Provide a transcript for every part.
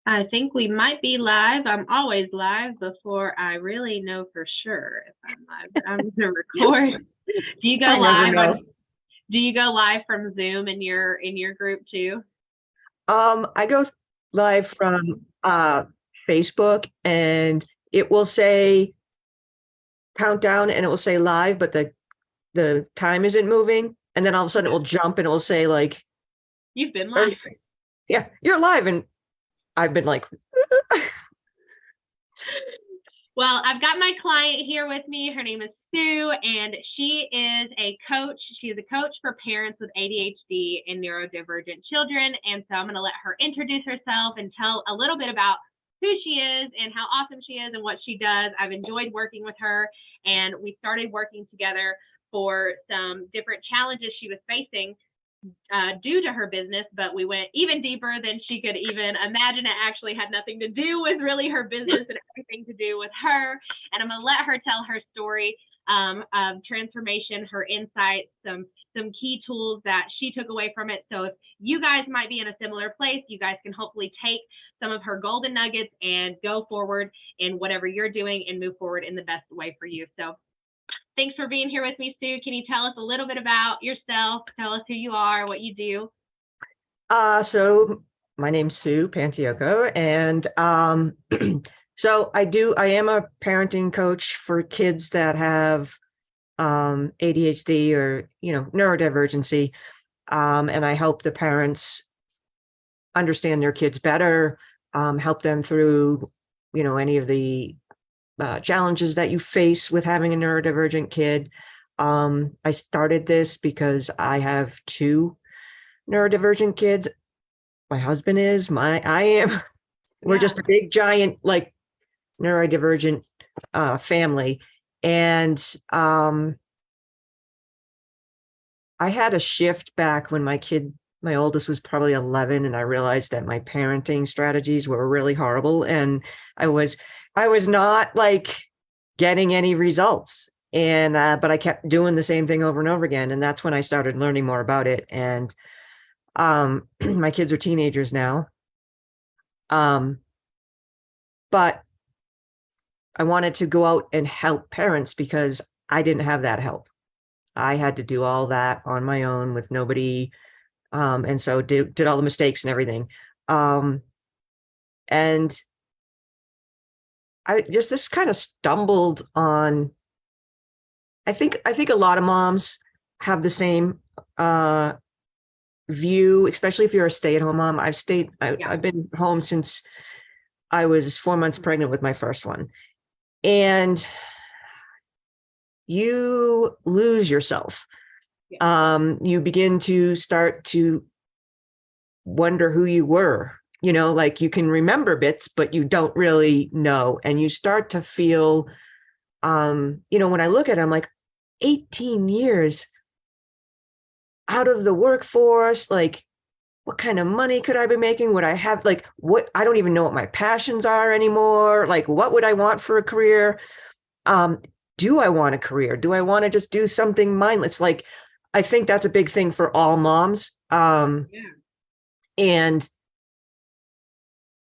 I think we might be live. I'm always live before I really know for sure if I'm live, but I'm gonna record. Do you go I never live know. on do you go live from Zoom in your group too? I go live from Facebook and it will say countdown and it will say live, but the time isn't moving. And then all of a sudden it will jump and it will say like, You've been or, live. yeah, you're live. And I've been like, Well, I've got my client here with me. Her name is Sue, and she is a coach. She is a coach for parents with ADHD and neurodivergent children. And so I'm going to let her introduce herself and tell a little bit about who she is and how awesome she is and what she does. I've enjoyed working with her, and we started working together for some different challenges she was facing due to her business, but we went even deeper than she could even imagine. It actually had nothing to do with really her business and everything to do with her. And I'm going to let her tell her story of transformation, her insights, some key tools that she took away from it. So if you guys might be in a similar place, you guys can hopefully take some of her golden nuggets and go forward in whatever you're doing and move forward in the best way for you. So thanks for being here with me, Sue. Can you tell us a little bit about yourself? Tell us who you are, what you do. so my name's Sue Pantioco. And so I am a parenting coach for kids that have ADHD or, neurodivergency. And I help the parents understand their kids better, help them through, any of the challenges that you face with having a neurodivergent kid. I started this because I have two neurodivergent kids. My husband is, I am. We're Yeah. just a big giant, like neurodivergent family. And I had a shift back when my oldest was probably 11, and I realized that my parenting strategies were really horrible. And I was, I was not like getting any results. And, but I kept doing the same thing over and over again. And that's when I started learning more about it. And, my kids are teenagers now. Um, but I wanted to go out and help parents because I didn't have that help. I had to do all that on my own with nobody, and so did all the mistakes and everything. Um, and I just this kind of stumbled on. I think a lot of moms have the same view, especially if you're a stay-at-home mom. Yeah. I've been home since I was 4 months pregnant with my first one, and you lose yourself. Yeah. You begin to start to wonder who you were. Like you can remember bits, but you don't really know. And you start to feel, when I look at it, I'm like, 18 years out of the workforce, like what kind of money could I be making? Would I have like what I don't even know what my passions are anymore. Like what would I want for a career? Um, do I want a career? Do I want to just do something mindless? Like I think that's a big thing for all moms. Yeah. And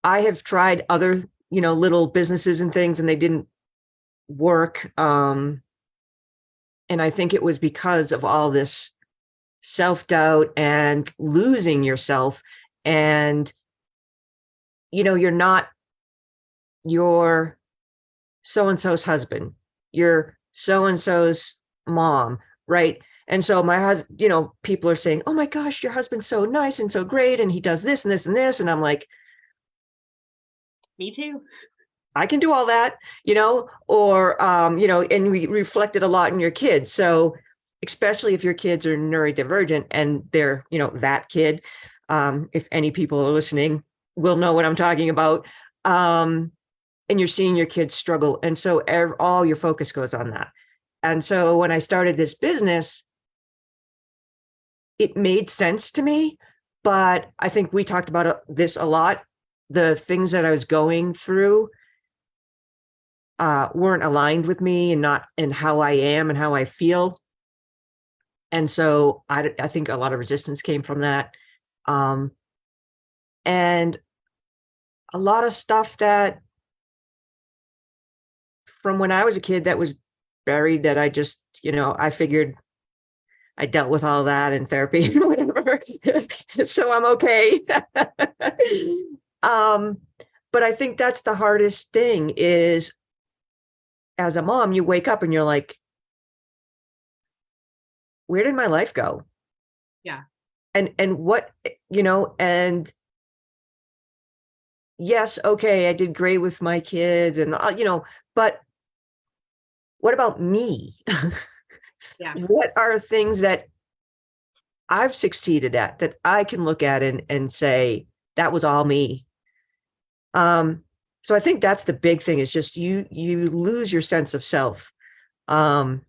I have tried other, little businesses and things, and they didn't work. And I think it was because of all this self-doubt and losing yourself. And, you're not your so-and-so's husband, you're so-and-so's mom, right? And so my husband, people are saying, oh my gosh, your husband's so nice and so great. And he does this and this and this. And I'm like, Me too. I can do all that, or, and we reflected a lot in your kids. So especially if your kids are neurodivergent and they're, that kid, if any people are listening, will know what I'm talking about. And you're seeing your kids struggle. And so all your focus goes on that. And so when I started this business, it made sense to me, but I think we talked about this a lot. The things that I was going through weren't aligned with me and not in how I am and how I feel. And so I think a lot of resistance came from that. And a lot of stuff that from when I was a kid that was buried that I just, I figured I dealt with all that in therapy or whatever. So I'm okay. um, but I think that's the hardest thing is as a mom, you wake up and you're like, where did my life go? Yeah. And what, and yes, okay, I did great with my kids and, but what about me? Yeah. What are things that I've succeeded at that I can look at and say, that was all me? So I think that's the big thing is just you lose your sense of self. Um,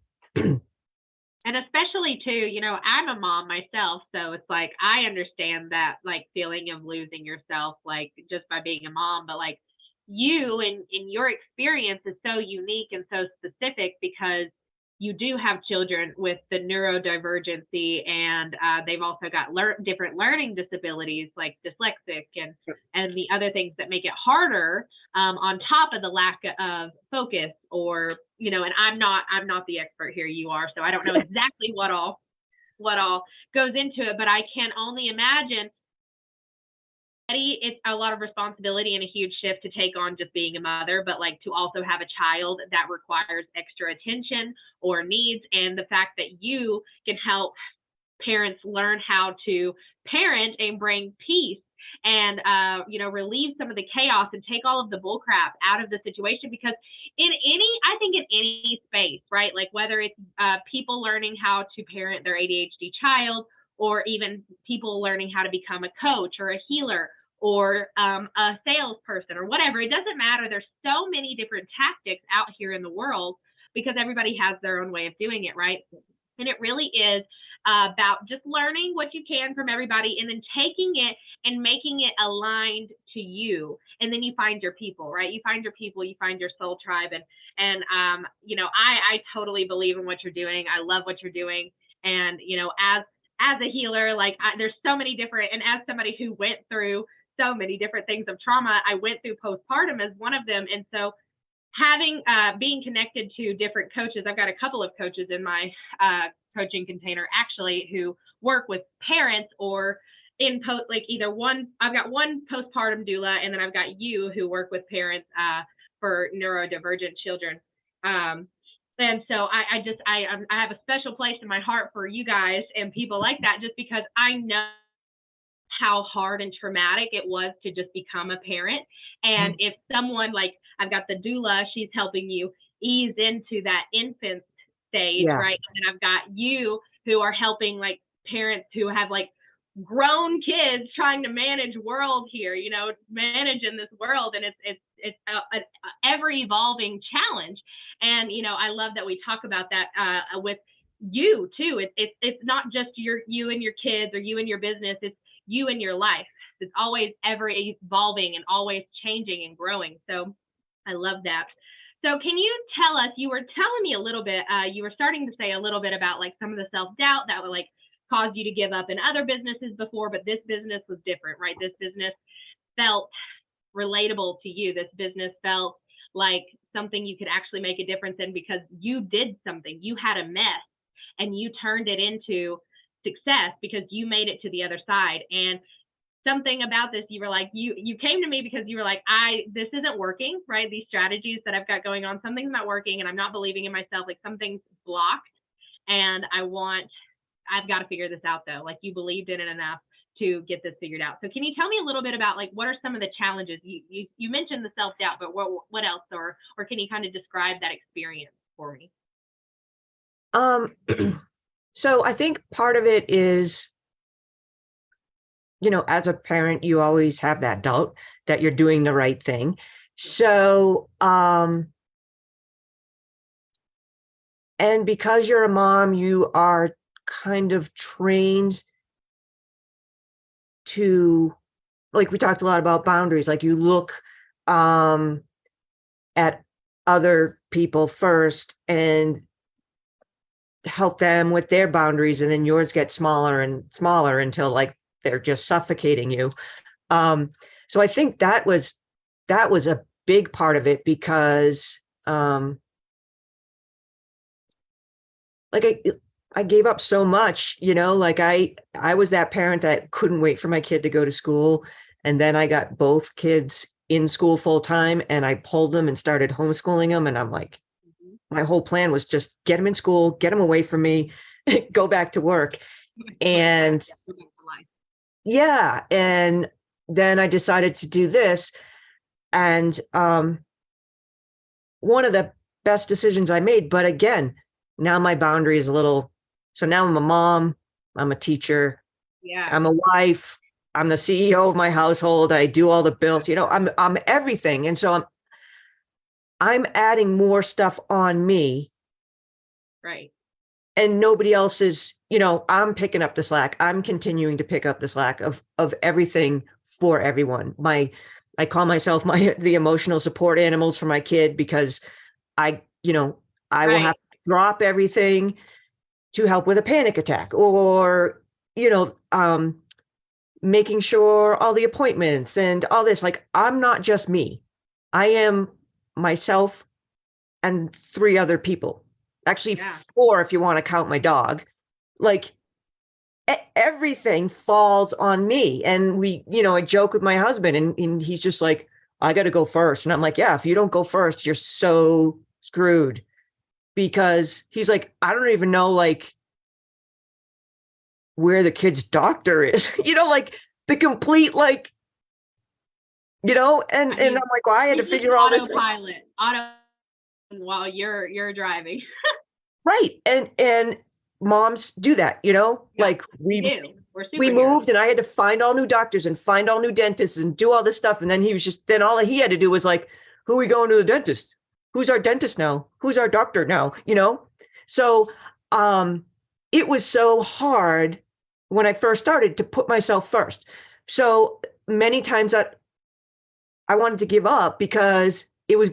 And especially too, I'm a mom myself, so it's like I understand that like feeling of losing yourself, like just by being a mom, but like you and in your experience is so unique and so specific because you do have children with the neurodivergency and they've also got different learning disabilities like dyslexic and the other things that make it harder on top of the lack of focus or and I'm not the expert here, you are, so I don't know exactly what all goes into it, but I can only imagine it's a lot of responsibility and a huge shift to take on just being a mother, but like to also have a child that requires extra attention or needs, and the fact that you can help parents learn how to parent and bring peace and relieve some of the chaos and take all of the bull crap out of the situation, because I think in any space, right, like whether it's people learning how to parent their ADHD child or even people learning how to become a coach or a healer or a salesperson or whatever, it doesn't matter. There's so many different tactics out here in the world because everybody has their own way of doing it, right? And it really is about just learning what you can from everybody and then taking it and making it aligned to you. And then you find your people, right? You find your people, you find your soul tribe. And I totally believe in what you're doing. I love what you're doing. And, as a healer, like there's so many different, and as somebody who went through so many different things of trauma, I went through postpartum as one of them. And so having being connected to different coaches, I've got a couple of coaches in my coaching container actually who work with parents or in post, like either one, I've got one postpartum doula, and then I've got you who work with parents for neurodivergent children. And so I have a special place in my heart for you guys and people like that, just because I know how hard and traumatic it was to just become a parent. And if someone like I've got the doula, she's helping you ease into that infant stage, yeah. right? And I've got you who are helping like parents who have like grown kids trying to manage world here, manage in this world. And it's a ever evolving challenge. And, I love that we talk about that with you too. It's not just you and your kids or you and your business. It's you and your life. It's always ever evolving and always changing and growing. So I love that. So can you tell us, you were telling me a little bit, you were starting to say a little bit about like some of the self-doubt that would like cause you to give up in other businesses before, but this business was different, right? This business felt relatable to you. This business felt like something you could actually make a difference in because you did something. You had a mess and you turned it into success because you made it to the other side. And something about this, you were like, you came to me because you were like, this isn't working, right? These strategies that I've got going on, something's not working and I'm not believing in myself, like something's blocked. And I've got to figure this out though. Like you believed in it enough to get this figured out. So can you tell me a little bit about like, what are some of the challenges? You mentioned the self-doubt, but what else? Or can you kind of describe that experience for me? So I think part of it is, as a parent, you always have that doubt that you're doing the right thing. So, and because you're a mom, you are kind of trained to, like we talked a lot about boundaries, like you look at other people first and help them with their boundaries, and then yours get smaller and smaller until like they're just suffocating you. So I think that was that was a big part of it because, like I gave up so much, like I was that parent that couldn't wait for my kid to go to school. And then I got both kids in school full time and I pulled them and started homeschooling them. And I'm like, my whole plan was just get them in school, get them away from me, go back to work. And yeah. And then I decided to do this. And one of the best decisions I made, but again, now my boundary is a little, so now I'm a mom, I'm a teacher, I'm a wife, I'm the CEO of my household, I do all the bills, I'm everything. And so I'm adding more stuff on me. Right. And nobody else is, I'm picking up the slack. I'm continuing to pick up the slack of everything for everyone. I call myself the emotional support animals for my kid because I will have to drop everything to help with a panic attack or, making sure all the appointments and all this, like, I'm not just me. I am myself and 3 other people, actually 4, if you want to count my dog. Like everything falls on me. And I joke with my husband and he's just like, I got to go first. And I'm like, yeah, if you don't go first, you're so screwed. Because he's like, I don't even know like where the kid's doctor is, like the complete, like, and I'm like, well, I had to figure all this auto while you're driving. Right. And moms do that, like we moved and I had to find all new doctors and find all new dentists and do all this stuff. And then then all he had to do was like, who are we going to the dentist? Who's our dentist now? Who's our doctor now? So it was so hard when I first started to put myself first. So many times that I wanted to give up because I was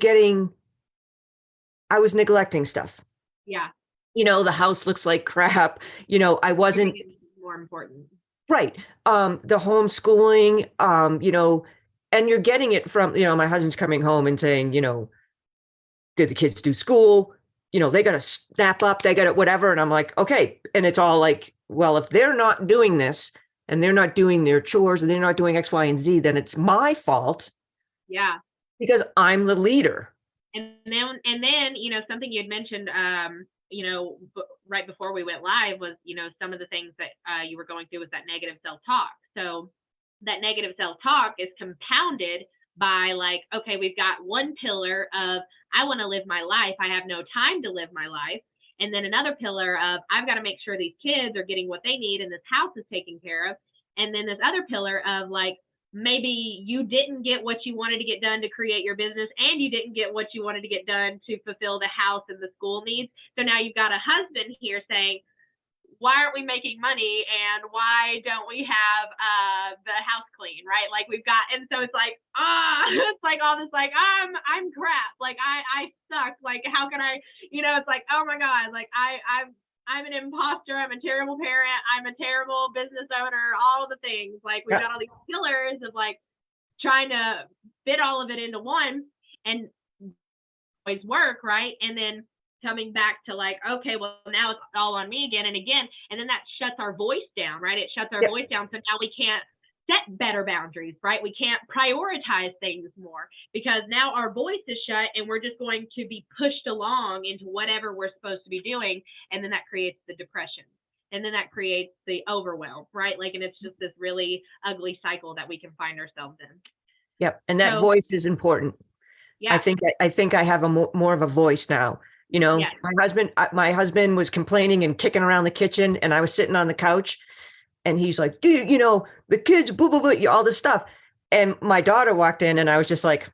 neglecting stuff. Yeah. The house looks like crap. I wasn't more important. Right. The homeschooling, and you're getting it from, my husband's coming home and saying, did the kids do school? They got to snap up, they got to whatever. And I'm like, okay. And it's all like, well, if they're not doing this and they're not doing their chores and they're not doing X, Y, and Z, then it's my fault. Yeah. Because I'm the leader. And then, something you had mentioned, right before we went live was, some of the things that you were going through was that negative self-talk. So that negative self-talk is compounded by like, okay, we've got one pillar of, I want to live my life. I have no time to live my life. And then another pillar of, I've got to make sure these kids are getting what they need and this house is taken care of. And then this other pillar of like, maybe you didn't get what you wanted to get done to create your business and you didn't get what you wanted to get done to fulfill the house and the school needs. So now you've got a husband here saying, why aren't we making money and why don't we have the house clean, right? Like we've got, and so it's like, it's like all this like, I'm crap. Like I suck. Like how can I, it's like, oh my God, like I'm an imposter. I'm a terrible parent. I'm a terrible business owner, all the things. Like we've got all these pillars of like trying to fit all of it into one and always work, right? And then coming back to like, okay, well now it's all on me again and again. And then that shuts our voice down, right? It shuts our voice down. So now we can't set better boundaries, right? We can't prioritize things more because now our voice is shut and we're just going to be pushed along into whatever we're supposed to be doing. And then that creates the depression. And then that creates the overwhelm, right? Like, and it's just this really ugly cycle that we can find ourselves in. Yep. And that voice is important. Yeah. I think I have more of a voice now. My husband was complaining and kicking around the kitchen and I was sitting on the couch and he's like, dude, the kids, blah, blah, blah, all this stuff. And my daughter walked in and I was just like,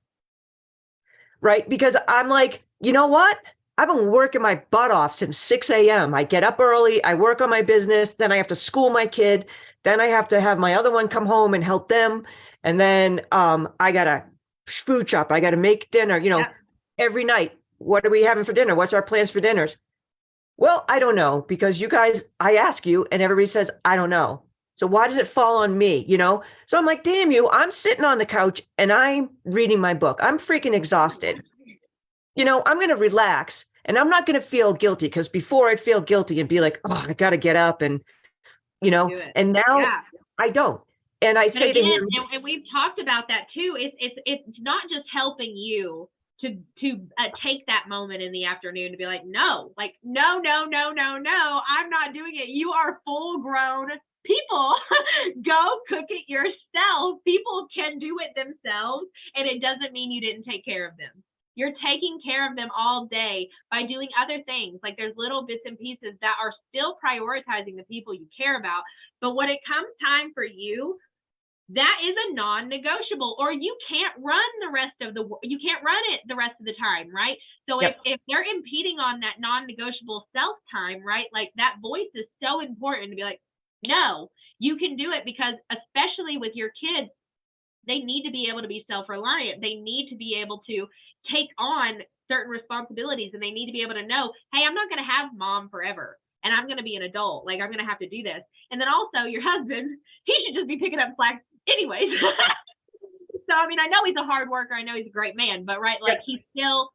right. Because I'm like, you know what? I've been working my butt off since 6 a.m. I get up early, I work on my business, then I have to school my kid. Then I have to have my other one come home and help them. And then I got to food shop. I got to make dinner, every night. What are we having for dinner? What's our plans for dinners? Well, I don't know because you guys, I ask you and everybody says, I don't know. So why does it fall on me? You know? So I'm like, damn you, I'm sitting on the couch and I'm reading my book. I'm freaking exhausted. You know, I'm going to relax and I'm not going to feel guilty, because before I'd feel guilty and be like, oh, I got to get up and, you know, Do it. and now Yeah. I don't. And I But say to again, him, and we've talked about that too. It's not just helping you to take that moment in the afternoon to be like, no, like no, no, no, no, no, I'm not doing it. You are full grown people. Go cook it yourself. People can do it themselves, and it doesn't mean you didn't take care of them. You're taking care of them all day by doing other things. Like there's little bits and pieces that are still prioritizing the people you care about. But when it comes time for you, that is a non-negotiable, or you can't run you can't run it the rest of the time, right? So yep. if they're impeding on that non-negotiable self time, right, like that voice is so important to be like, no, you can do it, because especially with your kids, they need to be able to be self-reliant. They need to be able to take on certain responsibilities, and they need to be able to know, hey, I'm not going to have mom forever, and I'm going to be an adult. Like, I'm going to have to do this. And then also your husband, he should just be picking up slack anyways. So, I mean, I know he's a hard worker. I know he's a great man, but right, like he still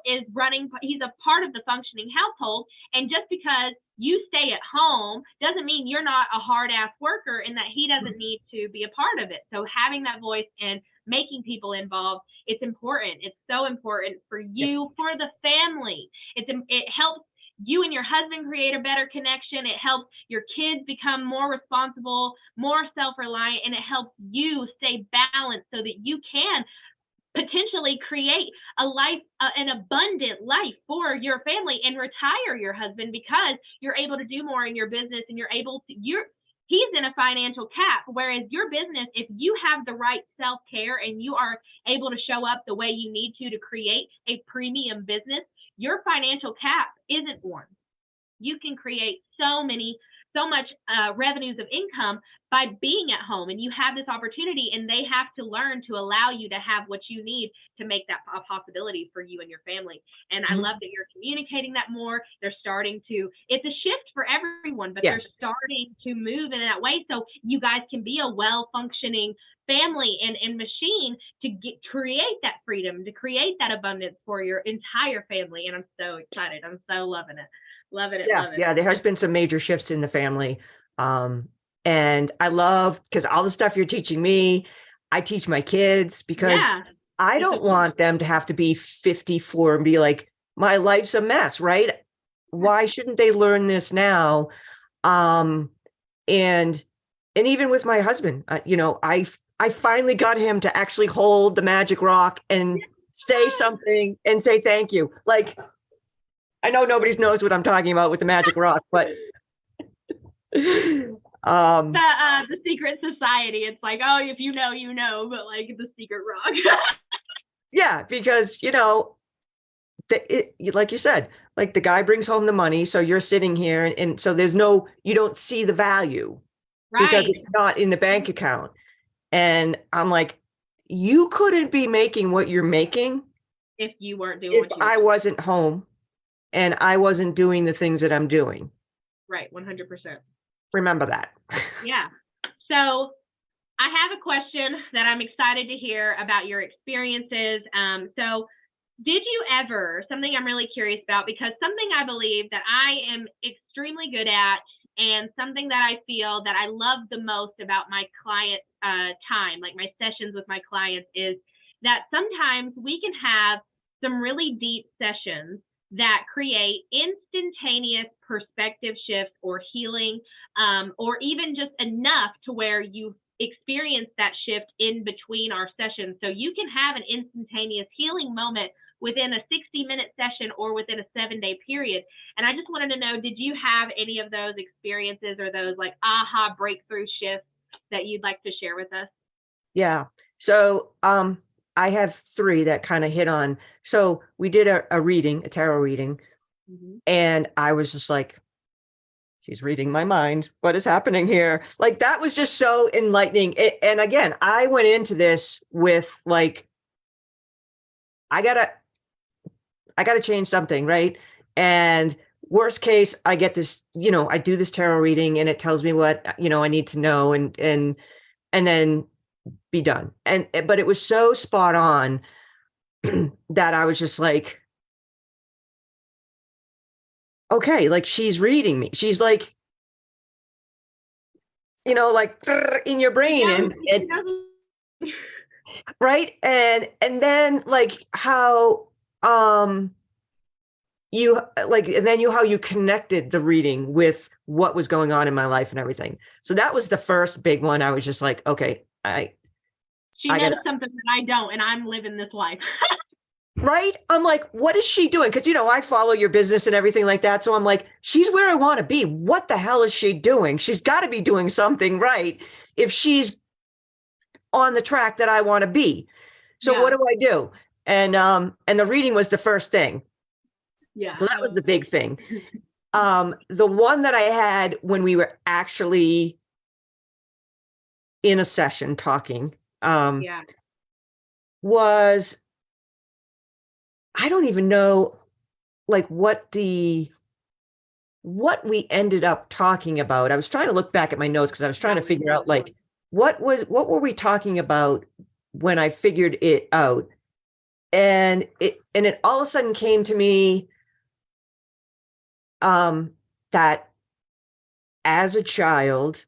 is running. He's a part of the functioning household. And just because you stay at home doesn't mean you're not a hard ass worker, and that he doesn't need to be a part of it. So having that voice and making people involved, it's important. It's so important for you, for the family. It helps you and your husband create a better connection. It helps your kids become more responsible, more self-reliant, and it helps you stay balanced so that you can potentially create a life, an abundant life for your family, and retire your husband, because you're able to do more in your business, and he's in a financial cap, whereas your business, if you have the right self-care and you are able to show up the way you need to create a premium business, your financial cap isn't one. You can create so much revenues of income by being at home, and you have this opportunity, and they have to learn to allow you to have what you need to make that a possibility for you and your family. And I love that you're communicating that more. They're starting to, it's a shift for everyone, but they're starting to move in that way, so you guys can be a well-functioning family and machine to create that freedom, to create that abundance for your entire family. And I'm so excited. I'm so loving it. Loving it. Love it. Yeah, there has been some major shifts in the family. And I love, because all the stuff you're teaching me, I teach my kids, because I don't want them to have to be 54 and be like, my life's a mess, right? Why shouldn't they learn this now? And even with my husband, you know, I finally got him to actually hold the magic rock and say something and say thank you. Like, I know nobody knows what I'm talking about with the magic rock, but the secret society. It's like, oh, if you know, you know, but like the secret rock. Yeah, because you know, like you said, like the guy brings home the money, so you're sitting here, and so you don't see the value, right? Because it's not in the bank account. And I'm like, you couldn't be making what you're making if you weren't doing. If I wasn't home and I wasn't doing the things that I'm doing. Right, 100%. Remember that. Yeah. So I have a question that I'm excited to hear about your experiences. So did you ever, something I'm really curious about, because something I believe that I am extremely good at, and something that I feel that I love the most about my client time, like my sessions with my clients, is that sometimes we can have some really deep sessions that create instantaneous perspective shift or healing, or even just enough to where you experience that shift in between our sessions. So you can have an instantaneous healing moment within a 60-minute session or within a 7-day period. And I just wanted to know, did you have any of those experiences or those like aha breakthrough shifts that you'd like to share with us? Yeah. So I have 3 that kind of hit on. So we did a reading, a tarot reading, and I was just like, she's reading my mind. What is happening here? Like, that was just so enlightening. And again, I went into this with like, I gotta change something, right? And worst case, I get this, I do this tarot reading and it tells me what, I need to know and then be done. But it was so spot on that I was just like, okay, like she's reading me. She's like, like in your brain right. And then like how, you like, and then how you connected the reading with what was going on in my life and everything. So that was the first big one. I was just like, okay, she knows something that I don't, and I'm living this life. Right? I'm like, what is she doing? Because, I follow your business and everything like that. So I'm like, she's where I want to be. What the hell is she doing? She's got to be doing something right if she's on the track that I want to be. So what do I do? And the reading was the first thing. Yeah. So that was the big thing. The one that I had when we were actually in a session talking, was, I don't even know like what we ended up talking about. I was trying to look back at my notes because I was trying to figure out like what were we talking about when I figured it out. And it all of a sudden came to me that as a child,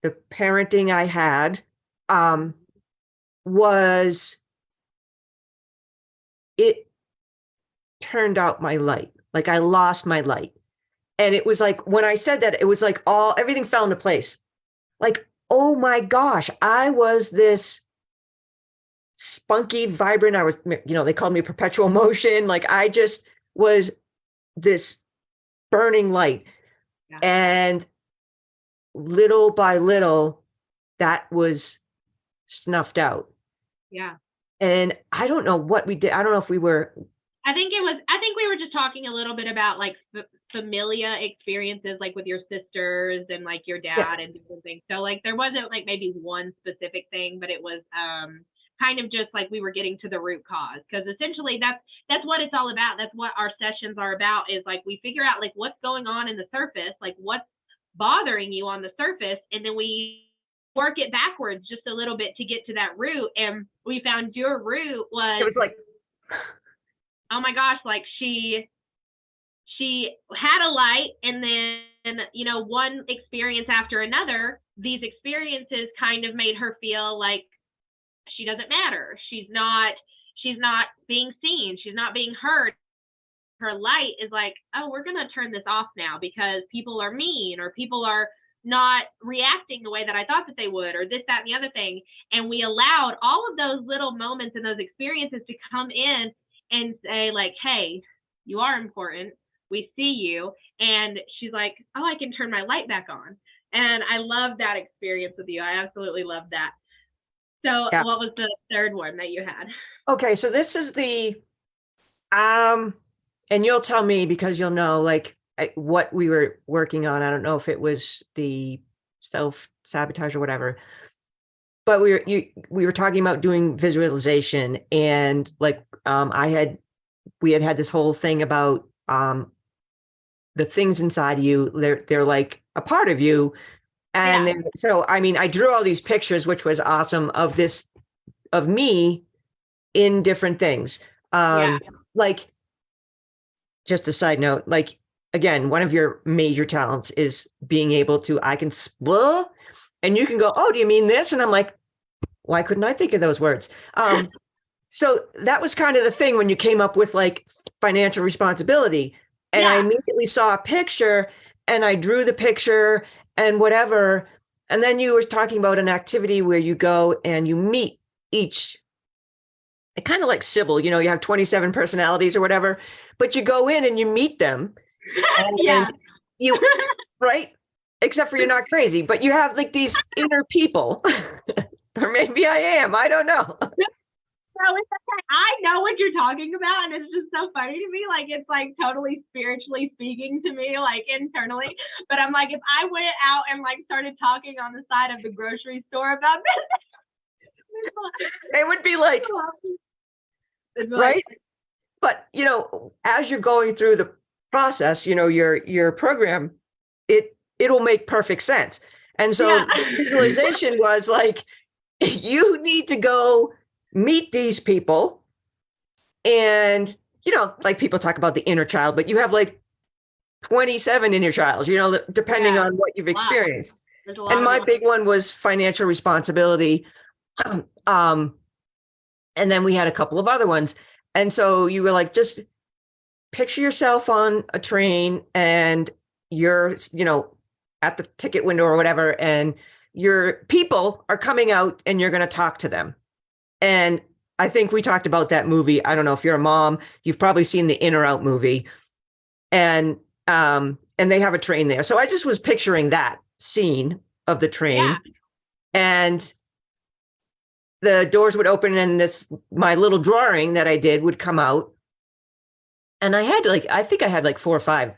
the parenting I had was, it turned out my light. Like I lost my light. And it was like, when I said that, it was like everything fell into place. Like, oh my gosh, I was this spunky, vibrant. I was, they called me perpetual motion. Like I just was this burning light. Yeah. And little by little, that was snuffed out. Yeah. And I don't know what we did. I don't know if we were. I think we were just talking a little bit about like familia experiences, like with your sisters and like your dad and different things. So like there wasn't like maybe one specific thing, but it was kind of just like we were getting to the root cause, because essentially that's what it's all about. That's what our sessions are about, is like we figure out like what's going on in the surface, like what's bothering you on the surface, and then we work it backwards just a little bit to get to that root. And we found your root was, it was like, oh my gosh, like she had a light, and then one experience after another, these experiences kind of made her feel like she doesn't matter. She's not being seen. She's not being heard. Her light is like, oh, we're going to turn this off now because people are mean, or people are not reacting the way that I thought that they would, or this, that, and the other thing. And we allowed all of those little moments and those experiences to come in and say like, hey, you are important. We see you. And she's like, oh, I can turn my light back on. And I love that experience with you. I absolutely love that. So What was the third one that you had? Okay. So this is the, and you'll tell me because you'll know like what we were working on. I don't know if it was the self-sabotage or whatever, but we were talking about doing visualization, and like we had this whole thing about the things inside you. They're like a part of you. And so, I mean, I drew all these pictures, which was awesome, of me in different things. Like, just a side note, like, again, one of your major talents is being able to, I can split, and you can go, oh, do you mean this? And I'm like, why couldn't I think of those words? So that was kind of the thing when you came up with like financial responsibility. And I immediately saw a picture, and I drew the picture and whatever. And then you were talking about an activity where you go and you meet each, kind of like Sybil, you have 27 personalities or whatever, but you go in and you meet them. And you, right? Except for you're not crazy, but you have like these inner people. Or maybe I am, I don't know. No, it's okay. I know what you're talking about, and it's just so funny to me. Like, it's like totally spiritually speaking to me, like internally. But I'm like, if I went out and like started talking on the side of the grocery store about this, it would be like, right? but as you're going through the process, your program, it'll make perfect sense. And so Yeah. the visualization was like, you need to go meet these people. And, like people talk about the inner child, but you have like 27 inner childs, depending Yeah. on what you've Wow. experienced. There's a lot And of my them. big one was financial responsibility. Um, and then we had a couple of other ones. And so you were like, just picture yourself on a train and you're, at the ticket window or whatever, and your people are coming out and you're going to talk to them. And I think we talked about that movie. I don't know if you're a mom, you've probably seen the In or Out movie. And they have a train there. So I just was picturing that scene of the train. Yeah. And the doors would open and my little drawing that I did would come out. And I think I had like 4 or 5,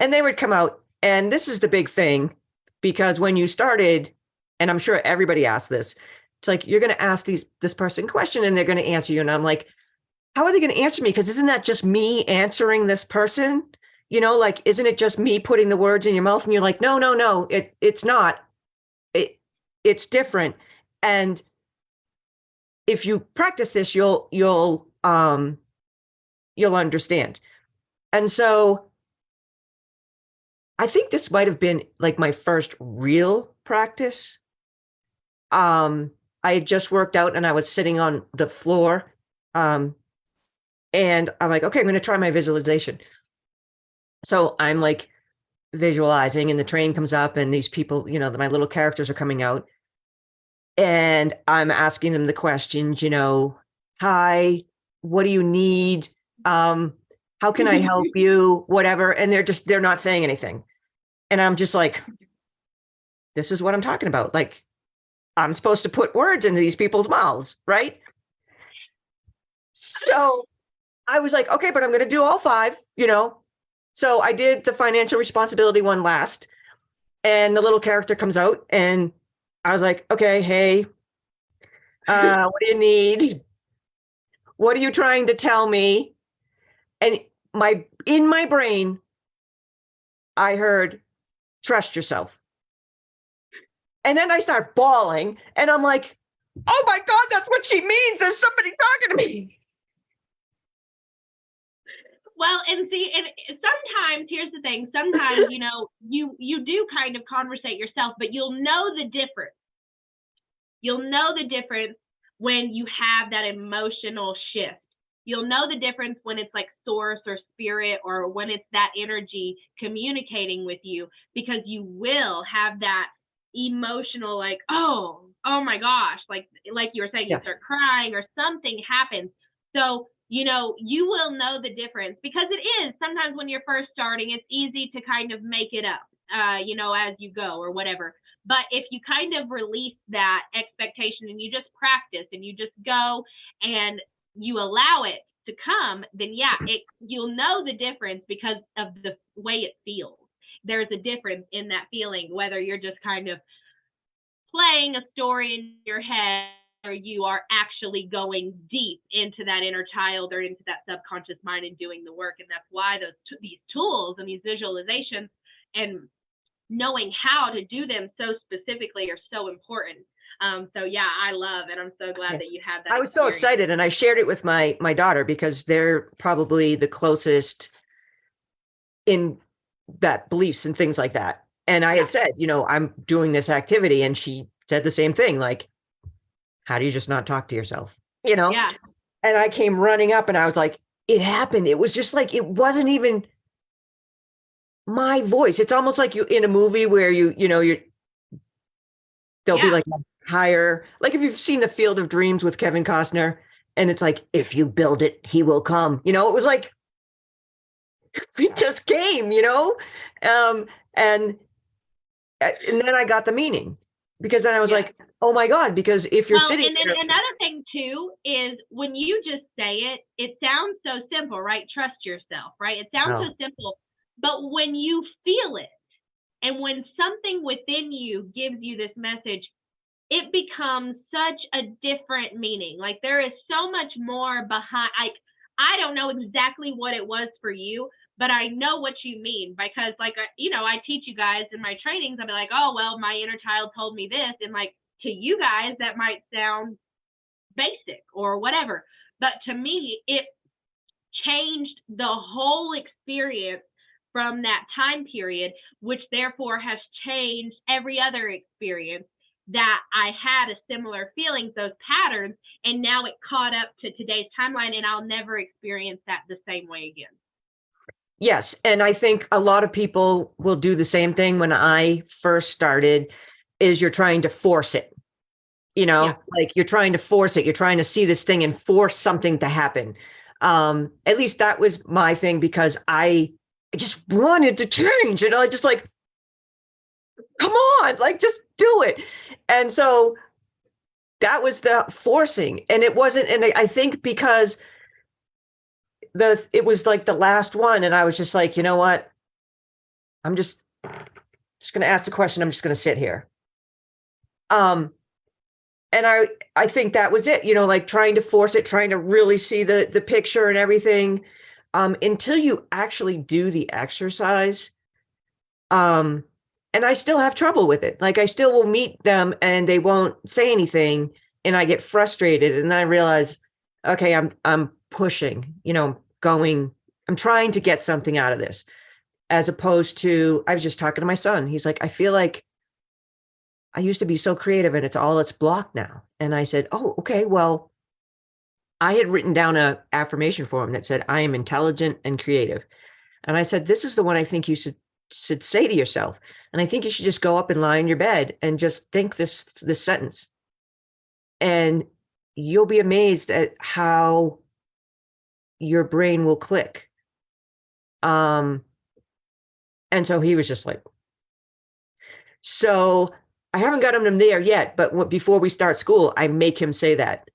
and they would come out. And this is the big thing, because when you started, and I'm sure everybody asked this, it's like, you're going to ask this person question and they're going to answer you. And I'm like, how are they going to answer me? Because isn't that just me answering this person? Like, isn't it just me putting the words in your mouth? And you're like, no, it's not. It's different. And if you practice this, you'll understand. And so I think this might have been like my first real practice. I had just worked out and I was sitting on the floor. And I'm like, okay, I'm going to try my visualization. So I'm like visualizing, and the train comes up and these people, my little characters are coming out, and I'm asking them the questions, hi, what do you need? How can I help you? Whatever. And they're not saying anything. And I'm just like, this is what I'm talking about. Like, I'm supposed to put words into these people's mouths, right? So I was like, okay, but I'm going to do all 5, So I did the financial responsibility one last, and the little character comes out, and I was like, okay, hey, what do you need? What are you trying to tell me? And in my brain, I heard, trust yourself. And then I start bawling, and I'm like, oh my God, that's what she means. There's somebody talking to me. Well, and see, and sometimes, here's the thing, sometimes, you do kind of conversate yourself, but you'll know the difference. You'll know the difference when you have that emotional shift. You'll know the difference when it's like source or spirit, or when it's that energy communicating with you, because you will have that emotional, like, oh my gosh, like you were saying, you start crying or something happens. So you will know the difference, because it is sometimes when you're first starting, it's easy to kind of make it up, as you go or whatever. But if you kind of release that expectation and you just practice and you just go and you allow it to come, then you'll know the difference because of the way it feels. There's a difference in that feeling, whether you're just kind of playing a story in your head, or you are actually going deep into that inner child or into that subconscious mind and doing the work. And that's why these tools and these visualizations and knowing how to do them so specifically are so important. So yeah, I love it. I'm so glad that you have that. I was so excited, and I shared it with my daughter, because they're probably the closest in that beliefs and things like that. And I had said, I'm doing this activity, and she said the same thing. Like, how do you just not talk to yourself? Yeah. And I came running up and I was like, it happened. It was just like, it wasn't even my voice. It's almost like you in a movie where there'll be like a higher, like if you've seen The Field of Dreams with Kevin Costner, and it's like, if you build it, he will come. It was like, it just came, and then I got the meaning, because then I was like, oh my God, because if you're sitting and then another thing too is when you just say it, it sounds so simple, right? Trust yourself, right? It sounds so simple, but when you feel it, and when something within you gives you this message, it becomes such a different meaning. Like, there is so much more behind. I don't know exactly what it was for you, but I know what you mean, because like, I teach you guys in my trainings. I'll be like, oh, well, my inner child told me this. And like, to you guys, that might sound basic or whatever. But to me, it changed the whole experience from that time period, which therefore has changed every other experience that I had a similar feelings, those patterns, and now it caught up to today's timeline, and I'll never experience that the same way again. Yes. And I think a lot of people will do the same thing. When I first started, is you're trying to force it, like you're trying to force it. You're trying to see this thing and force something to happen. At least that was my thing, because I just wanted to change. And I just like, come on, like, just do it. And so that was the forcing. And it wasn't, and I think because it was like the last one, and I was just like, you know what? I'm just going to ask the question. I'm just going to sit here. And I think that was it, like trying to force it, trying to really see the picture and everything, until you actually do the exercise. And I still have trouble with it. Like, I still will meet them and they won't say anything, and I get frustrated, and then I realize, okay, I'm pushing, I'm trying to get something out of this, as opposed to, I was just talking to my son. He's like, I feel like I used to be so creative and it's blocked now. And I said, oh, okay, well, I had written down an affirmation for him that said, I am intelligent and creative. And I said, this is the one I think you should say to yourself. And I think you should just go up and lie in your bed and just think this sentence. And you'll be amazed at how your brain will click. And so he was just like, so I haven't gotten him there yet, but before we start school, I make him say that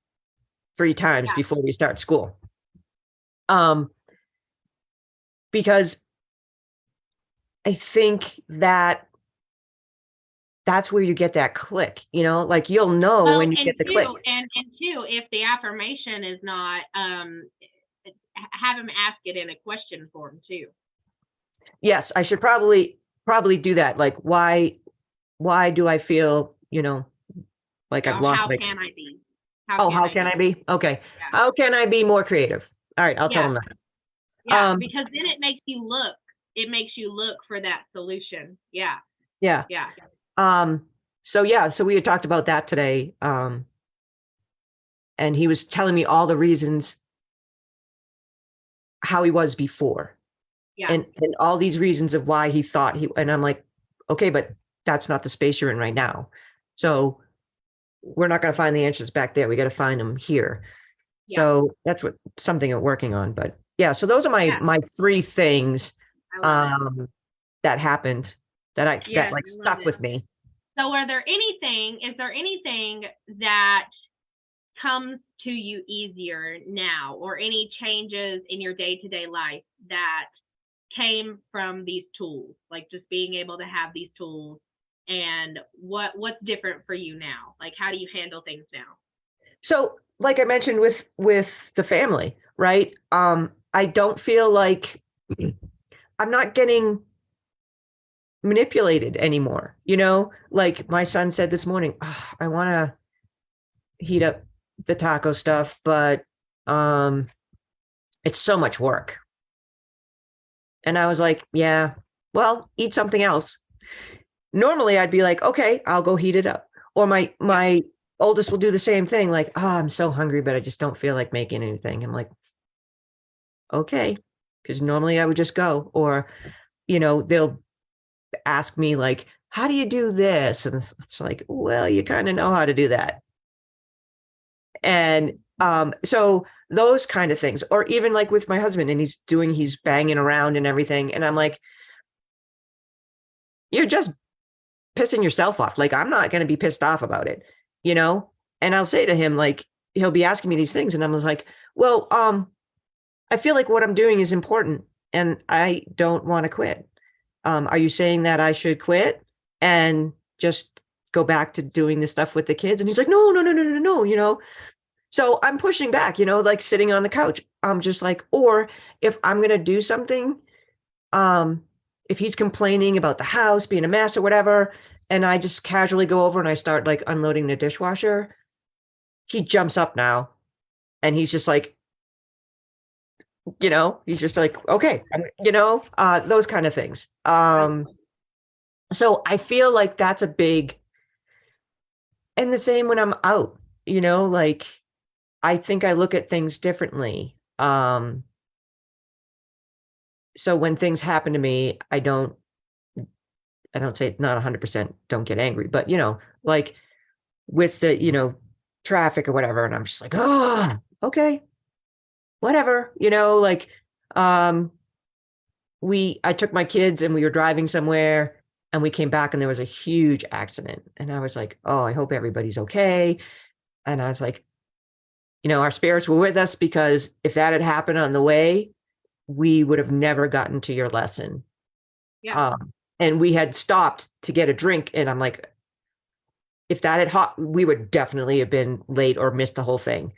3 times before we start school. Because I think that's where you get that click, like you'll know when you get the click. And two, if the affirmation is not, have him ask it in a question form too. Yes, I should probably do that. Like, why do I feel, like I've lost my... How can I be? How can I be? Okay. Yeah. How can I be more creative? All right, I'll tell them that. Yeah, because then it makes you look for that solution. Yeah. Yeah. Yeah. So we had talked about that today. And he was telling me all the reasons how he was before. Yeah. And all these reasons of why he thought and I'm like, okay, but that's not the space you're in right now. So we're not going to find the answers back there. We got to find them here. Yeah. So that's something we're working on. But yeah, so those are my 3 things that happened that stuck with me. So is there anything that comes to you easier now, or any changes in your day-to-day life that came from these tools, like just being able to have these tools? And what's different for you now? Like, how do you handle things now? So, like I mentioned with the family, right? I don't feel like I'm not getting manipulated anymore. Like my son said this morning, I want to heat up the taco stuff, but it's so much work. And I was like, yeah, well, eat something else. Normally I'd be like, okay, I'll go heat it up. Or my oldest will do the same thing. Like, I'm so hungry, but I just don't feel like making anything. I'm like, okay. Because normally I would just go, or, they'll ask me like, how do you do this? And it's like, well, you kind of know how to do that. And so those kind of things, or even like with my husband, and he's banging around and everything. And I'm like, you're just pissing yourself off. Like, I'm not going to be pissed off about it, And I'll say to him, like, he'll be asking me these things. And I was like, well, I feel like what I'm doing is important and I don't want to quit. Are you saying that I should quit and just go back to doing this stuff with the kids? And he's like, no, So I'm pushing back, like sitting on the couch. I'm just like, or if I'm going to do something, um, if he's complaining about the house being a mess or whatever, and I just casually go over and I start like unloading the dishwasher, he jumps up now and he's just like, he's just like, okay, those kind of things. So I feel like that's a big, and the same when I'm out, like I think I look at things differently. So when things happen to me, I don't say not 100% don't get angry, but like with the, traffic or whatever, and I'm just like, oh, okay, whatever, like um I took my kids and we were driving somewhere and we came back and there was a huge accident. And I was like, oh, I hope everybody's okay. And I was like, our spirits were with us because if that had happened on the way, we would have never gotten to your lesson. Yeah. And we had stopped to get a drink. And I'm like, if that we would definitely have been late or missed the whole thing.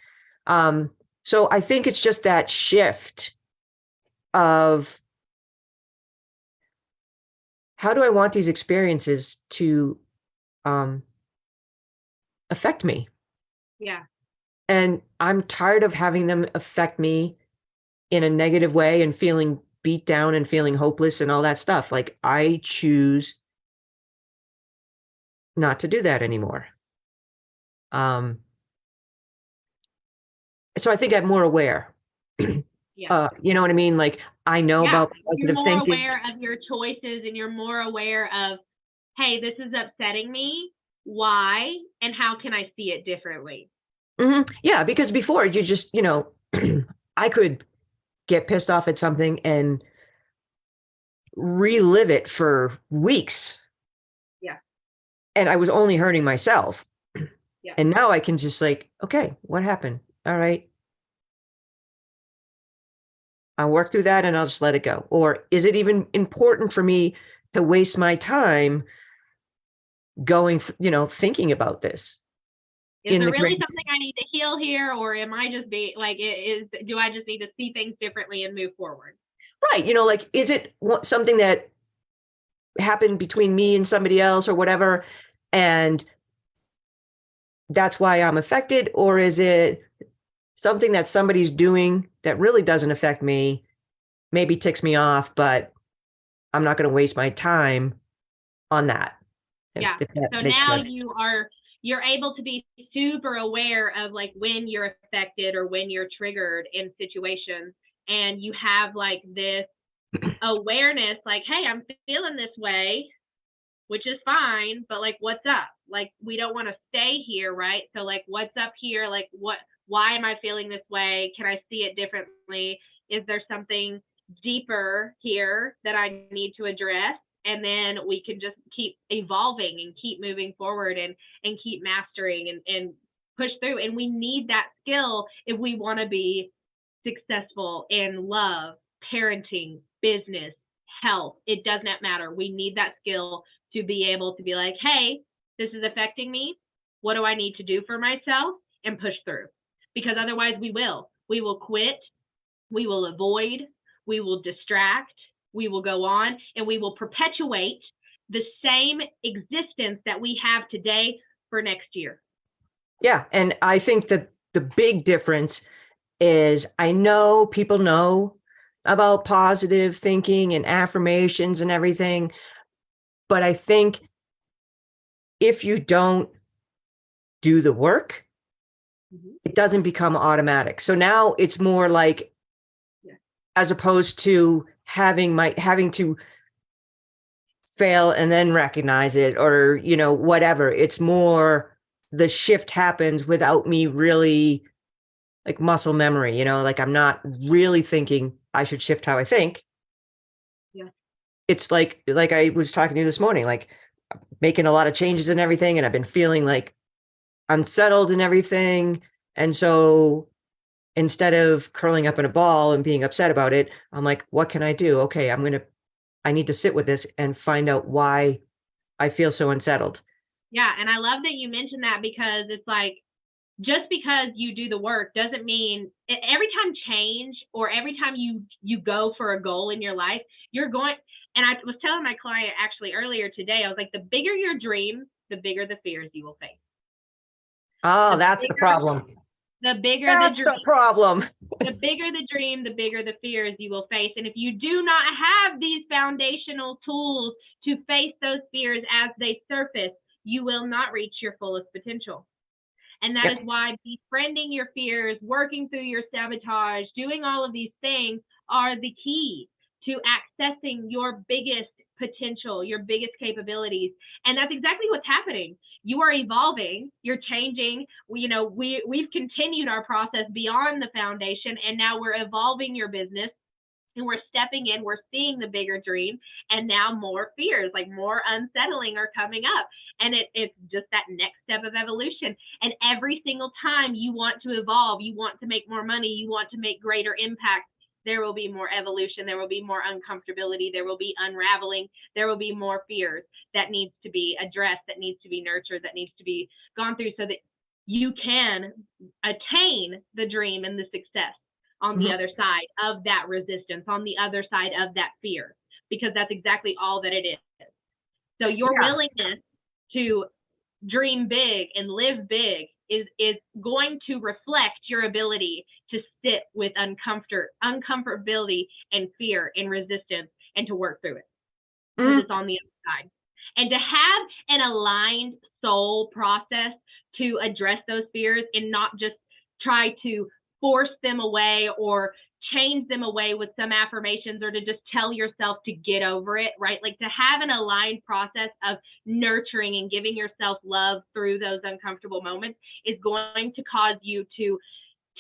So I think it's just that shift of how do I want these experiences to affect me? Yeah. And I'm tired of having them affect me in a negative way and feeling beat down and feeling hopeless and all that stuff. Like I choose not to do that anymore. So I think I'm more aware. Yeah. You know what I mean? Like I know Yeah. about You're positive more thinking. aware of your choices and you're more aware of, hey, this is upsetting me. Why? And how can I see it differently? Yeah, because before you just, I could get pissed off at something and relive it for weeks. Yeah. And I was only hurting myself. Yeah. And now I can just like, okay, what happened? All right. I'll work through that and I'll just let it go. Or is it even important for me to waste my time going, thinking about this Is in there the really grand. something I need to heal here, or am I just being like, do I just need to see things differently and move forward? Right. Like, is it something that happened between me and somebody else or whatever? And that's why I'm affected? Or is it something that somebody's doing that really doesn't affect me, maybe ticks me off, but I'm not going to waste my time on that. Yeah. If that So makes now sense. you're able to be super aware of like when you're affected or when you're triggered in situations, and you have like this awareness, like, hey, I'm feeling this way, which is fine, but like, what's up? Like, we don't want to stay here, right? So like, what's up here? Like, why am I feeling this way? Can I see it differently? Is there something deeper here that I need to address? And then we can just keep evolving and keep moving forward and keep mastering and push through. And we need that skill if we want to be successful in love, parenting, business, health. It does not matter. We need that skill to be able to be like, hey, this is affecting me. What do I need to do for myself? And push through. Because otherwise we will. We will quit. We will avoid. We will distract. We will go on and we will perpetuate the same existence that we have today for next year. Yeah. And I think that the big difference is I know people know about positive thinking and affirmations and everything, but I think if you don't do the work, it doesn't become automatic. So now it's more like, as opposed to having to fail and then recognize it or, whatever, it's more the shift happens without me really like muscle memory, like I'm not really thinking I should shift how I think. Yeah. It's like I was talking to you this morning, like making a lot of changes and everything. And I've been feeling like unsettled and everything. And so instead of curling up in a ball and being upset about it, I'm like, what can I do? Okay, I need to sit with this and find out why I feel so unsettled. Yeah. And I love that you mentioned that, because it's like, just because you do the work doesn't mean every time change or every time you go for a goal in your life, you're going. And I was telling my client actually earlier today, I was like, the bigger your dreams, the bigger the fears you will face. Oh, that's the problem. The bigger That's the problem. The bigger the dream, the bigger the fears you will face. And if you do not have these foundational tools to face those fears as they surface, you will not reach your fullest potential. And that is why befriending your fears, working through your sabotage, doing all of these things are the key to accessing your biggest potential, your biggest capabilities. And that's exactly what's happening. You are evolving, you're changing. We've continued our process beyond the foundation, and now we're evolving your business. And we're stepping in, we're seeing the bigger dream, and now more fears, like more unsettling, are coming up. And it's just that next step of evolution. And every single time you want to evolve, you want to make more money, you want to make greater impact, there will be more evolution, there will be more uncomfortability, there will be unraveling, there will be more fears that needs to be addressed, that needs to be nurtured, that needs to be gone through so that you can attain the dream and the success on the other side of that resistance, on the other side of that fear, because that's exactly all that it is. So your willingness to dream big and live big is going to reflect your ability to sit with uncomfortability and fear and resistance, and to work through it because it's on the other side. And to have an aligned soul process to address those fears and not just try to force them away or change them away with some affirmations, or to just tell yourself to get over it, right? Like to have an aligned process of nurturing and giving yourself love through those uncomfortable moments is going to cause you to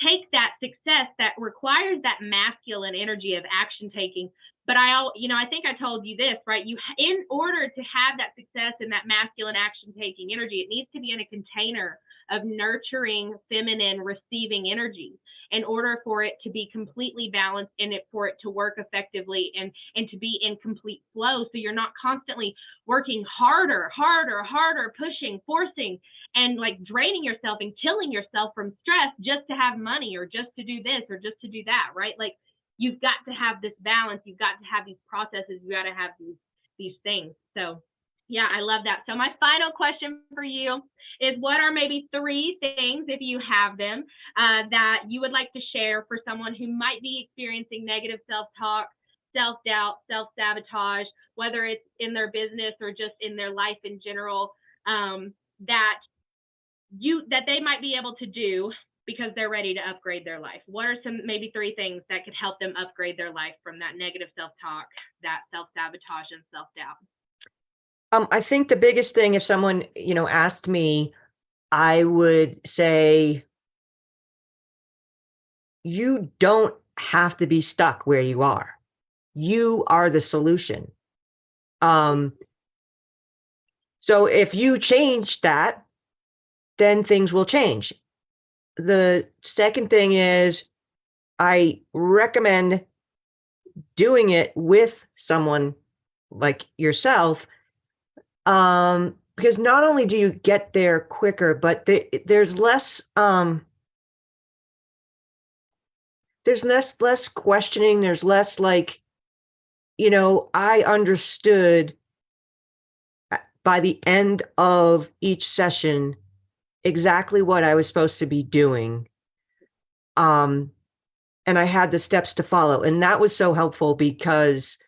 take that success that requires that masculine energy of action taking. But I think I told you this, right? In order to have that success and that masculine action taking energy, it needs to be in a container of nurturing, feminine, receiving energy in order for it to be completely balanced and for it to work effectively and to be in complete flow. So you're not constantly working harder, pushing, forcing, and like draining yourself and killing yourself from stress just to have money or just to do this or just to do that, right? Like you've got to have this balance. You've got to have these processes. You got to have these things. So yeah, I love that. So my final question for you is, what are maybe 3 things, if you have them, that you would like to share for someone who might be experiencing negative self-talk, self-doubt, self-sabotage, whether it's in their business or just in their life in general, that they might be able to do because they're ready to upgrade their life? What are some maybe 3 things that could help them upgrade their life from that negative self-talk, that self-sabotage, and self-doubt? I think the biggest thing, if someone, asked me, I would say, you don't have to be stuck where you are. You are the solution. So if you change that, then things will change. The second thing is, I recommend doing it with someone like yourself, because not only do you get there quicker, but there's less questioning. There's less like, I understood by the end of each session exactly what I was supposed to be doing. And I had the steps to follow. And that was so helpful because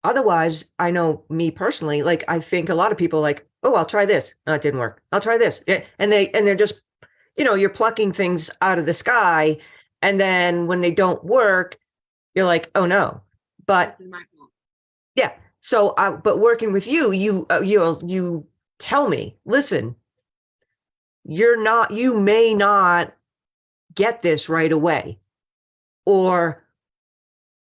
otherwise, I know me personally, like I think a lot of people like, oh, I'll try this. Oh, it didn't work. I'll try this. And they're just, you're plucking things out of the sky. And then when they don't work, you're like, oh no. But yeah. So, but working with you, you tell me, listen, you may not get this right away, or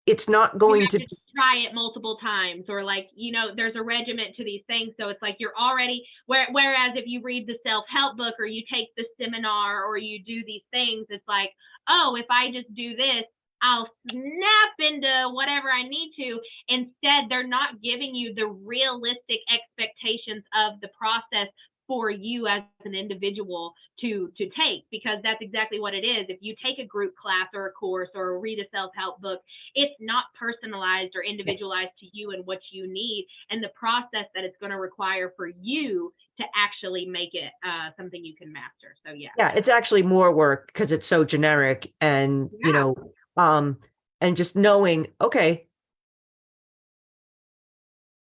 it's not going to try it multiple times, or like, there's a regiment to these things. So it's like you're already, whereas if you read the self-help book or you take the seminar or you do these things, it's like, oh, if I just do this, I'll snap into whatever I need to. Instead, they're not giving you the realistic expectations of the process for you as an individual to take, because that's exactly what it is. If you take a group class or a course or read a self-help book, it's not personalized or individualized to you and what you need and the process that it's going to require for you to actually make it something you can master. So Yeah, it's actually more work because it's so generic and, yeah. And just knowing, okay,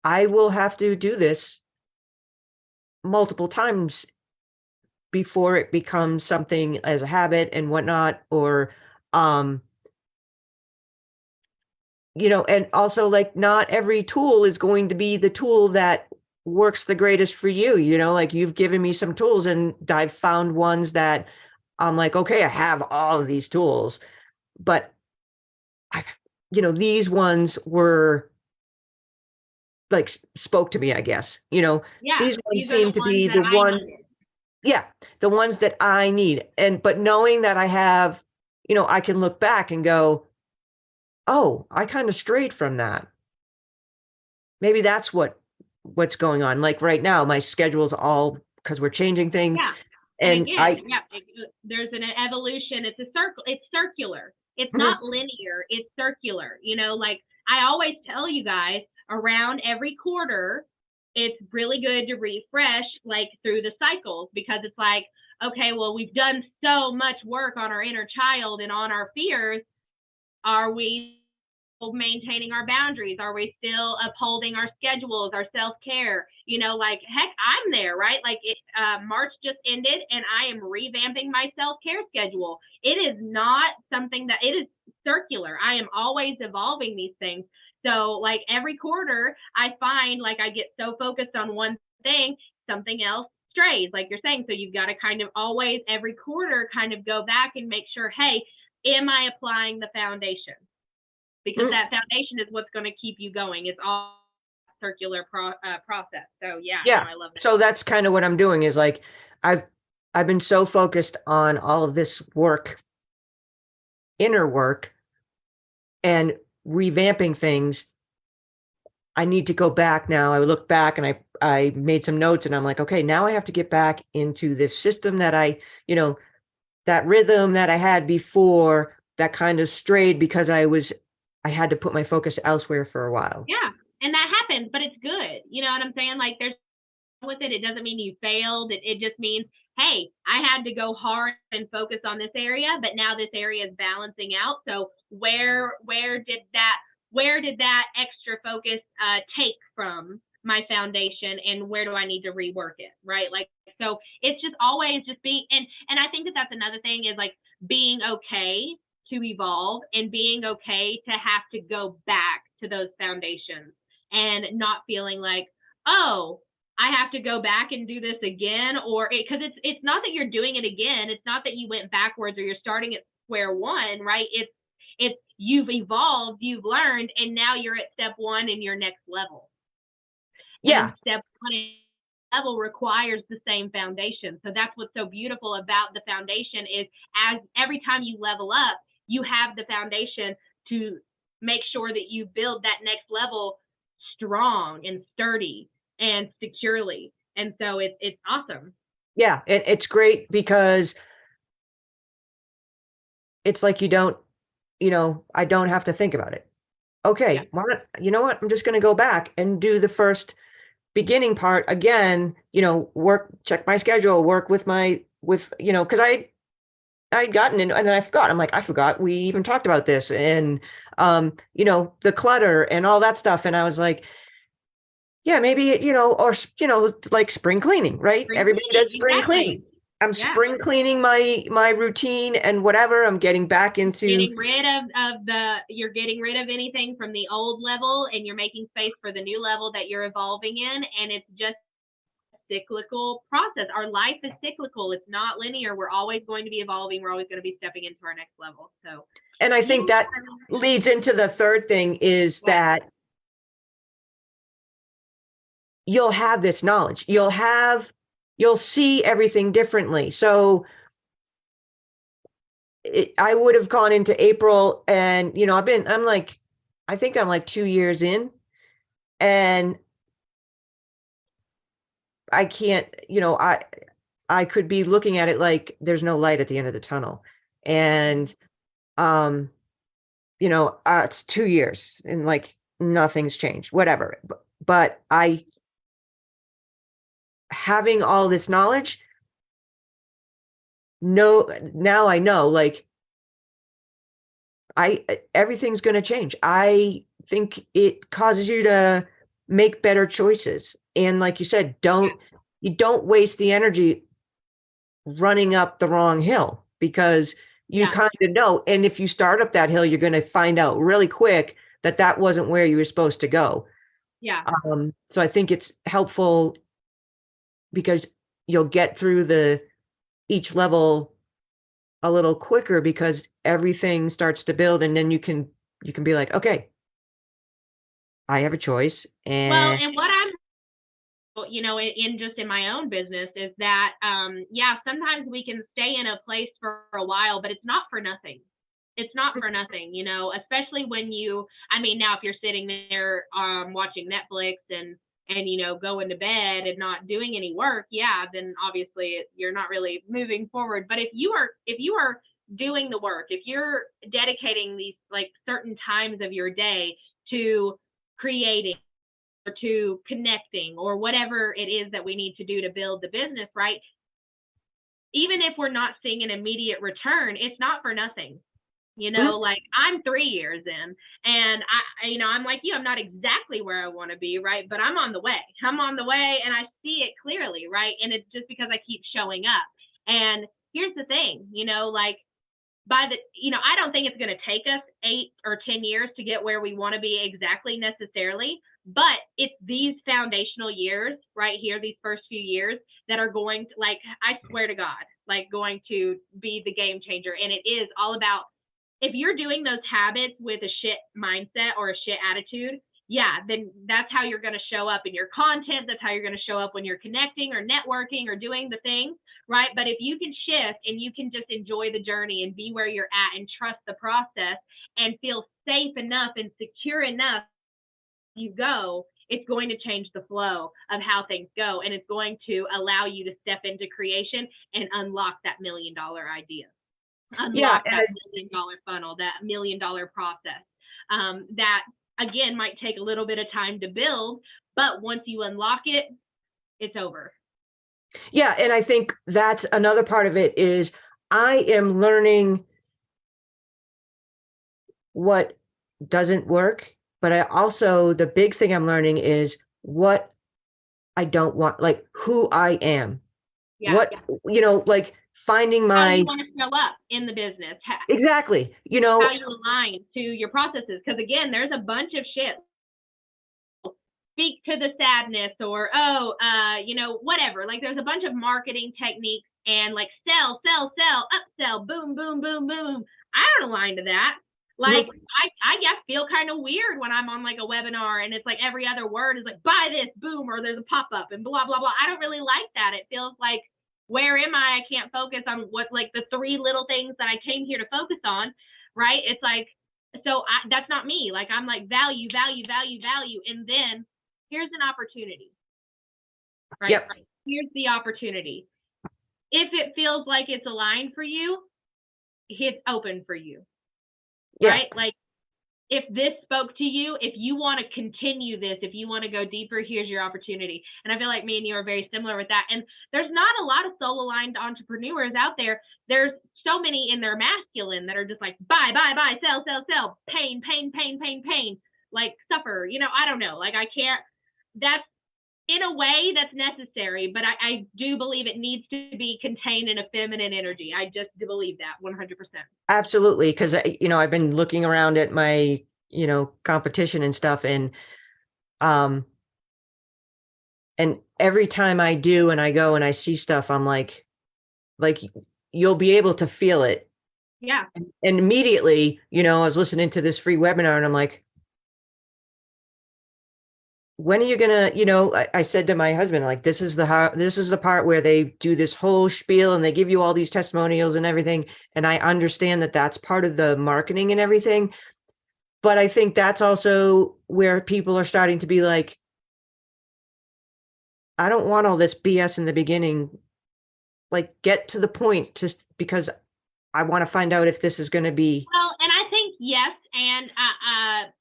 I will have to do this multiple times before it becomes something as a habit and whatnot, or, and also like not every tool is going to be the tool that works the greatest for you. Like you've given me some tools and I've found ones that I'm like, okay, I have all of these tools, but these ones were like spoke to me, I guess. Yeah, These ones these are the seem to ones be that the I ones, needed. yeah, the ones that I need. But knowing that I have, I can look back and go, oh, I kind of strayed from that. Maybe that's what's going on. Like right now, my schedule's all because we're changing things. Yeah. And And again, yeah, there's an evolution. It's a circle. It's circular. It's Mhm. not linear. It's circular. Like I always tell you guys, around every quarter, it's really good to refresh like through the cycles, because it's like, okay, well, we've done so much work on our inner child and on our fears. Are we maintaining our boundaries? Are we still upholding our schedules, our self-care? Like, heck, I'm there, right? Like March just ended and I am revamping my self-care schedule. It is not something that, it is circular. I am always evolving these things. So like every quarter I find like I get so focused on one thing, something else strays, like you're saying. So you've got to kind of always every quarter kind of go back and make sure, hey, am I applying the foundation? Because that foundation is what's going to keep you going. It's all circular process. So yeah, Yeah. no, I love that. So that's kind of what I'm doing is like, I've been so focused on all of this work, inner work, and revamping things. I need to go back now. I look back and I made some notes and I'm like, okay, now I have to get back into this system that that rhythm that I had before that kind of strayed because I had to put my focus elsewhere for a while. Yeah, and that happens, but it's good. You know what I'm saying? Like there's with it. It doesn't mean you failed. It just means, hey, I had to go hard and focus on this area, but now this area is balancing out. So where did that extra focus take from my foundation, and where do I need to rework it, right? Like, so it's just always just being, and I think that that's another thing is like being okay to evolve and being okay to have to go back to those foundations and not feeling like, oh, I have to go back and do this again, or because it's not that you're doing it again. It's not that you went backwards or you're starting at square one, right? It's you've evolved, you've learned, and now you're at step one in your next level. Yeah. And step one level requires the same foundation. So that's what's so beautiful about the foundation is as every time you level up, you have the foundation to make sure that you build that next level strong and sturdy and securely. And so it's awesome. Yeah. It's great because it's like I don't have to think about it. Okay, Yeah. you know what? I'm just going to go back and do the first beginning part again, check my schedule, work with because I'd gotten in and then I forgot. I'm like, I forgot we even talked about this and, the clutter and all that stuff. And I was like, yeah, maybe, or, like spring cleaning, right? Everybody does spring exactly. cleaning. I'm Yeah. spring cleaning my routine and whatever. I'm getting back into you're getting rid of anything from the old level, and you're making space for the new level that you're evolving in. And it's just cyclical process. Our life is cyclical. It's not linear. We're always going to be evolving. We're always going to be stepping into our next level. So, and I think that leads into the third thing is that you'll have this knowledge. You'll see everything differently. So I would have gone into April and, I think I'm like 2 years in, and I can't, I could be looking at it like there's no light at the end of the tunnel. And, um, it's 2 years and like nothing's changed, whatever. But having all this knowledge, now I know, like, everything's going to change. I think it causes you to make better choices. And like you said, you don't waste the energy running up the wrong hill, because you kind of know. And if you start up that hill, you're going to find out really quick that that wasn't where you were supposed to go. Yeah. So I think it's helpful because you'll get through each level a little quicker, because everything starts to build, and then you can be like, okay, I have a choice. Well, and what I'm, in my own business is that, sometimes we can stay in a place for a while, but it's not for nothing. It's not for nothing, especially when now if you're sitting there watching Netflix and going to bed and not doing any work, then obviously you're not really moving forward. But if you are doing the work, if you're dedicating these like certain times of your day to creating or to connecting or whatever it is that we need to do to build the business, right? Even if we're not seeing an immediate return, it's not for nothing. Like I'm 3 years in, and I'm like you, I'm not exactly where I want to be, right? But I'm on the way. And I see it clearly, right? And it's just because I keep showing up. And here's the thing, like I don't think it's going to take us 8 or 10 years to get where we want to be exactly necessarily, but it's these foundational years right here, these first few years, that are going to, like, I swear to God, like going to be the game changer. And it is all about, if you're doing those habits with a shit mindset or a shit attitude, then that's how you're going to show up in your content. That's how you're going to show up when you're connecting or networking or doing the things, right? But if you can shift and you can just enjoy the journey and be where you're at and trust the process and feel safe enough and secure enough, you go, it's going to change the flow of how things go. And it's going to allow you to step into creation and unlock that $1 million idea. Unlock that $1 million funnel, that $1 million process, that again might take a little bit of time to build, but once you unlock it, it's over. Yeah. And I think that's another part of it is I am learning what doesn't work, but the big thing I'm learning is what I don't want, like who I am. Like finding how you want to show up in the business. Exactly. How you align to your processes. Because again, there's a bunch of shit. Speak to the sadness or, whatever. Like there's a bunch of marketing techniques and like sell, upsell, boom, boom, boom, boom. I don't align to that. Like I guess feel kind of weird when I'm on like a webinar and it's like every other word is like buy this, boom, or there's a pop-up and blah, blah, blah. I don't really like that. It feels like, where am I? I can't focus on what, like the 3 little things that I came here to focus on, right? It's like, that's not me. Like I'm like value, value, value, value. And then here's an opportunity, right? Yep. Here's the opportunity. If it feels like it's aligned for you, it's open for you, right? Like if this spoke to you, if you want to continue this, if you want to go deeper, here's your opportunity. And I feel like me and you are very similar with that. And there's not a lot of soul-aligned entrepreneurs out there. There's so many in their masculine that are just like, buy, sell, pain, like suffer, I don't know. Like I can't, that's in a way that's necessary, but I do believe it needs to be contained in a feminine energy. I just believe that 100%. Absolutely. Because, I've been looking around at my, competition and stuff. And every time I do and I go and I see stuff, I'm like you'll be able to feel it. Yeah. And immediately, I was listening to this free webinar and I'm like, when are you gonna, I said to my husband, like, this is the part where they do this whole spiel and they give you all these testimonials and everything. And I understand that that's part of the marketing and everything. But I think that's also where people are starting to be like, I don't want all this BS in the beginning. Like, get to the point, just because I want to find out if this is going to be. Well, and I think yes, and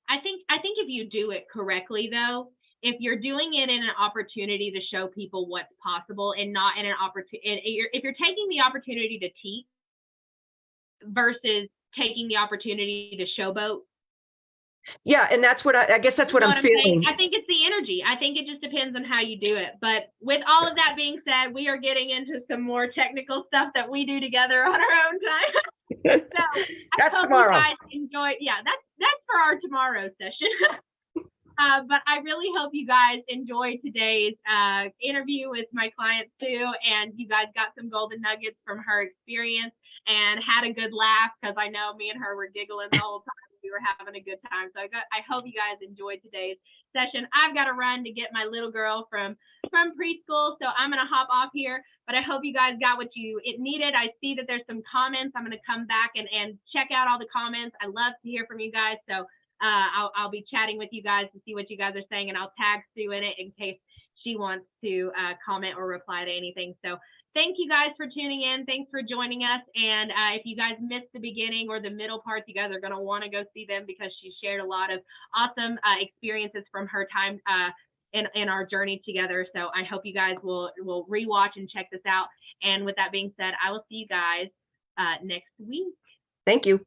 I think if you do it correctly, though, if you're doing it in an opportunity to show people what's possible, and not in an opportunity, if you're taking the opportunity to teach versus taking the opportunity to showboat. Yeah, and that's what I guess that's You what know I'm what I'm saying? feeling. I think it's the energy. I think it just depends on how you do it. But with all of that being said, we are getting into some more technical stuff that we do together on our own time. So I That's hope you tomorrow. guys enjoy. Yeah, that's for our tomorrow session. But I really hope you guys enjoyed today's interview with my client Sue, and you guys got some golden nuggets from her experience and had a good laugh, because I know me and her were giggling the whole time. We were having a good time. So I hope you guys enjoyed today's session. I've got to run to get my little girl from preschool, so I'm gonna hop off here. But I hope you guys got what you needed. I see that there's some comments. I'm gonna come back and check out all the comments. I love to hear from you guys. So I'll be chatting with you guys to see what you guys are saying, and I'll tag Sue in it in case she wants to comment or reply to anything. So thank you guys for tuning in. Thanks for joining us. And if you guys missed the beginning or the middle parts, you guys are going to want to go see them, because she shared a lot of awesome experiences from her time in our journey together. So I hope you guys will rewatch and check this out. And with that being said, I will see you guys next week. Thank you.